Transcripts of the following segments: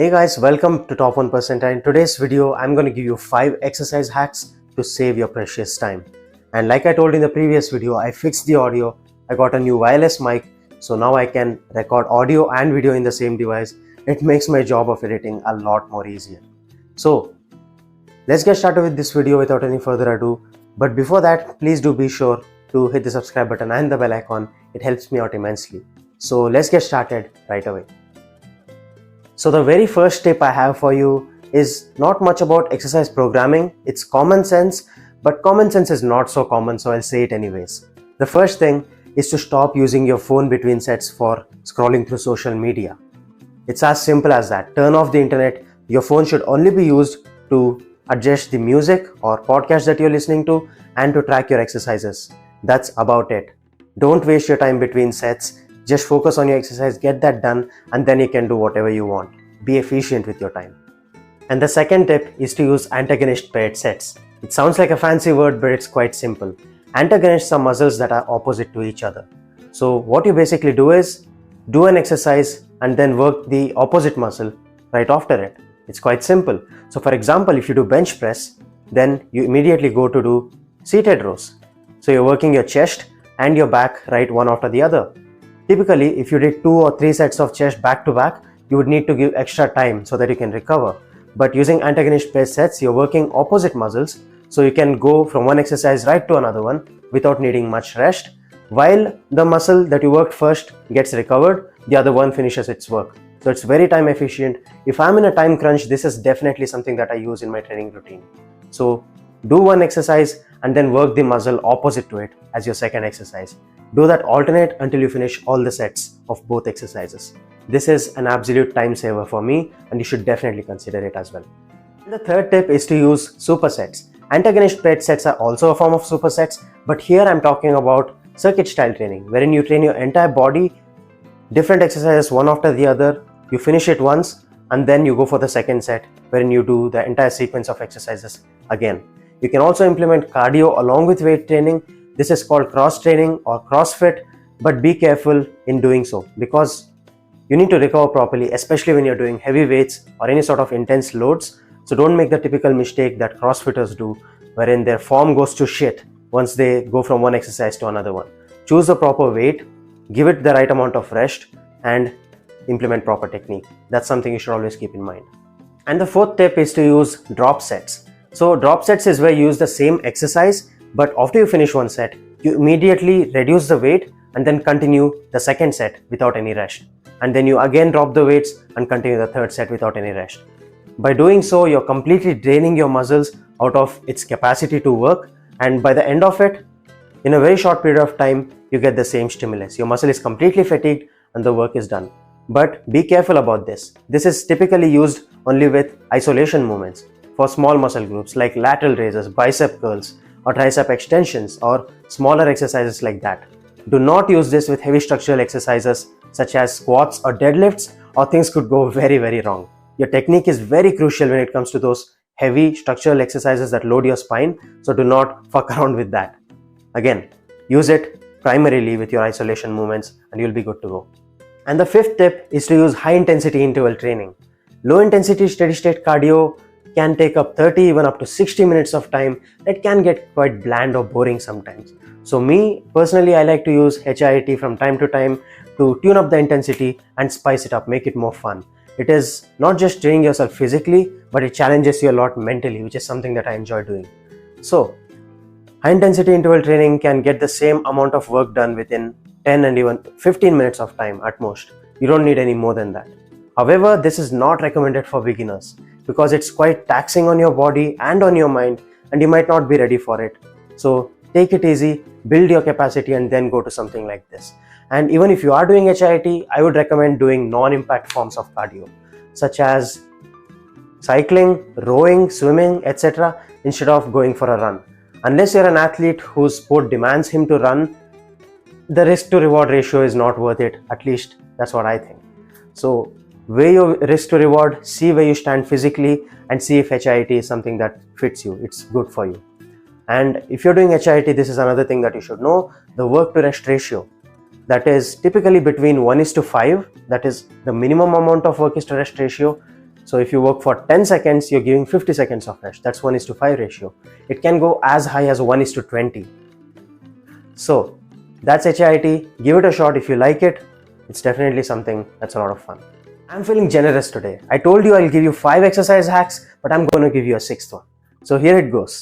Hey guys, welcome to Top 1%. And in today's video, I'm going to give you 5 exercise hacks to save your precious time. And like I told in the previous video, I fixed the audio. I got a new wireless mic, so now I can record audio and video in the same device. It makes my job of editing a lot more easier. So let's get started with this video without any further ado. But before that, please do be sure to hit the subscribe button and the bell icon. It helps me out immensely. So let's get started right away. So the very first tip I have for you is not much about exercise programming. It's common sense, but common sense is not so common, so I'll say it anyways. The first thing is to stop using your phone between sets for scrolling through social media. It's as simple as that. Turn off the internet. Your phone should only be used to adjust the music or podcast that you're listening to and to track your exercises. That's about it. Don't waste your time between sets. Just focus on your exercise, get that done, and then you can do whatever you want. Be efficient with your time. And the second tip is to use antagonist paired sets. It sounds like a fancy word, but it's quite simple. Antagonists are muscles that are opposite to each other. So what you basically do is do an exercise and then work the opposite muscle right after it. It's quite simple. So for example, if you do bench press, then you immediately go to do seated rows. So you're working your chest and your back right one after the other. Typically, if you did 2 or 3 sets of chest back to back, you would need to give extra time so that you can recover. But using antagonist paired sets, you're working opposite muscles, so you can go from one exercise right to another one without needing much rest. While the muscle that you worked first gets recovered, the other one finishes its work. So it's very time efficient. If I'm in a time crunch, this is definitely something that I use in my training routine. So do one exercise and then work the muscle opposite to it as your second exercise. Do that alternate until you finish all the sets of both exercises. This is an absolute time saver for me, and you should definitely consider it as well. The third tip is to use supersets. Antagonist paired sets are also a form of supersets, but here I'm talking about circuit style training, wherein you train your entire body, different exercises one after the other, you finish it once, and then you go for the second set, wherein you do the entire sequence of exercises again. You can also implement cardio along with weight training. This is called cross training or CrossFit, but be careful in doing so because you need to recover properly, especially when you're doing heavy weights or any sort of intense loads. So don't make the typical mistake that CrossFitters do, wherein their form goes to shit once they go from one exercise to another one. Choose the proper weight, give it the right amount of rest, and implement proper technique. That's something you should always keep in mind. And the fourth tip is to use drop sets. So drop sets is where you use the same exercise, but after you finish one set, you immediately reduce the weight and then continue the second set without any rest. And then you again drop the weights and continue the third set without any rest. By doing so, you're completely draining your muscles out of its capacity to work. And by the end of it, in a very short period of time, you get the same stimulus. Your muscle is completely fatigued and the work is done. But be careful about this. This is typically used only with isolation movements for small muscle groups like lateral raises, bicep curls, or tricep extensions, or smaller exercises like that. Do not use this with heavy structural exercises such as squats or deadlifts, or things could go very, very wrong. Your technique is very crucial when it comes to those heavy structural exercises that load your spine, so do not fuck around with that. Again, use it primarily with your isolation movements and you'll be good to go. And the fifth tip is to use high intensity interval training. Low intensity steady state cardio can take up 30 even up to 60 minutes of time. That can get quite bland or boring sometimes. So me personally, I like to use HIIT from time to time to tune up the intensity and spice it up, make it more fun. It is not just training yourself physically, but it challenges you a lot mentally, which is something that I enjoy doing. So high intensity interval training can get the same amount of work done within 10 and even 15 minutes of time at most. You don't need any more than that. However, this is not recommended for beginners because it's quite taxing on your body and on your mind, and you might not be ready for it. So take it easy, build your capacity, and then go to something like this. And even if you are doing HIIT, I would recommend doing non-impact forms of cardio, such as cycling, rowing, swimming, etc., instead of going for a run. Unless you're an athlete whose sport demands him to run, the risk to reward ratio is not worth it. At least that's what I think. So weigh your risk to reward, see where you stand physically, and see if HIIT is something that fits you. It's good for you. And if you're doing HIIT, this is another thing that you should know, the work to rest ratio. That is typically between 1:5, that is the minimum amount of work is to rest ratio, So if you work for 10 seconds, you're giving 50 seconds of rest. That's 1:5 ratio. It can go as high as 1:20. So that's HIIT. Give it a shot if you like it. It's definitely something that's a lot of fun. I'm feeling generous today. I told you I'll give you 5 exercise hacks, but I'm going to give you a 6th one. So here it goes.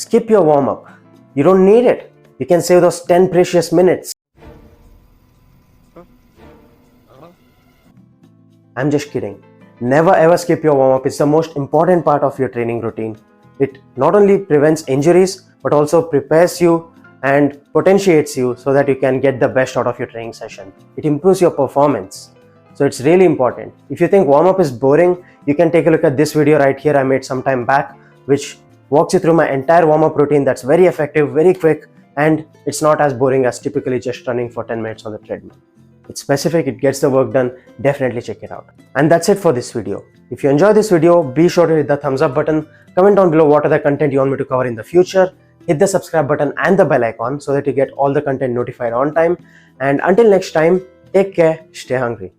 Skip your warm-up. You don't need it. You can save those 10 precious minutes. I'm just kidding. Never ever skip your warm-up. It's the most important part of your training routine. It not only prevents injuries, but also prepares you and potentiates you so that you can get the best out of your training session. It improves your performance. So it's really important. If you think warm-up is boring, you can take a look at this video right here I made some time back, which walks you through my entire warm-up routine that's very effective, very quick, and it's not as boring as typically just running for 10 minutes on the treadmill. It's specific, it gets the work done. Definitely check it out. And that's it for this video. If you enjoyed this video, be sure to hit the thumbs up button. Comment down below what other content you want me to cover in the future. Hit the subscribe button and the bell icon so that you get all the content notified on time. And until next time, take care, stay hungry.